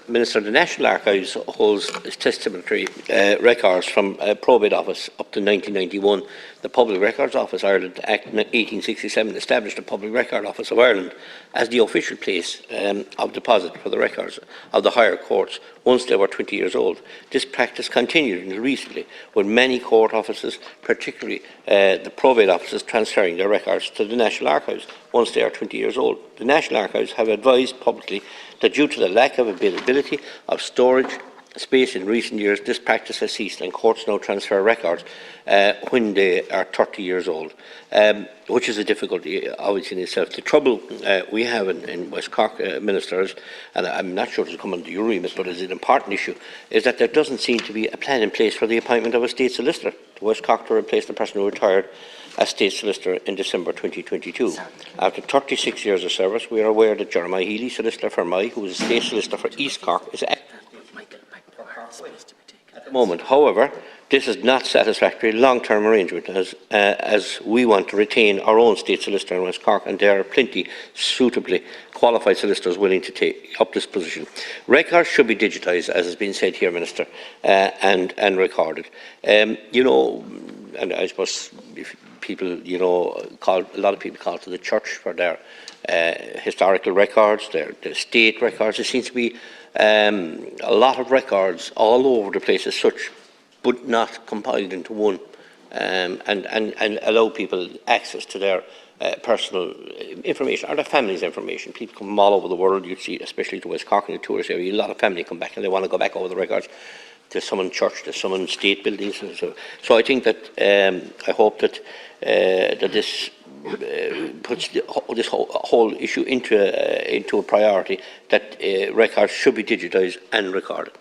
Minister, the National Archives holds testamentary records from Probate Office up to 1991. The Public Records Office Ireland Act 1867 established the Public Record Office of Ireland as the official place of deposit for the records of the higher courts once they were 20 years old. This practice continued until recently, with many court offices, particularly the probate offices, transferring their records to the National Archives once they are 20 years old. The National Archives have advised publicly that due to the lack of availability of storage space in recent years, this practice has ceased and courts now transfer records when they are 30 years old, which is a difficulty obviously in itself. The trouble we have in West Cork, Ministers, and I'm not sure to come under your remit, but it's an important issue, is that there doesn't seem to be a plan in place for the appointment of a State Solicitor to West Cork to replace the person who retired as State Solicitor in December 2022. After 36 years of service, we are aware that Jeremiah Healy, Solicitor for Mai, who is a State Solicitor for East Cork, is active at the moment. However, this is not satisfactory long-term arrangement as we want to retain our own State Solicitor in West Cork, and there are plenty suitably qualified solicitors willing to take up this position. Records should be digitised, as has been said here, Minister, and recorded. You know, and I suppose if people, you know, a lot of people call to the church for their historical records, their state records. There seems to be a lot of records all over the place as such, but not compiled into one, and allow people access to their personal information or their family's information. People come from all over the world. You see, especially to West Cork in the tourist area, a lot of family come back and they want to go back over the records. There's some in church, there's some in state buildings. So I think that I hope that that this puts this whole issue into a priority, that records should be digitised and recorded.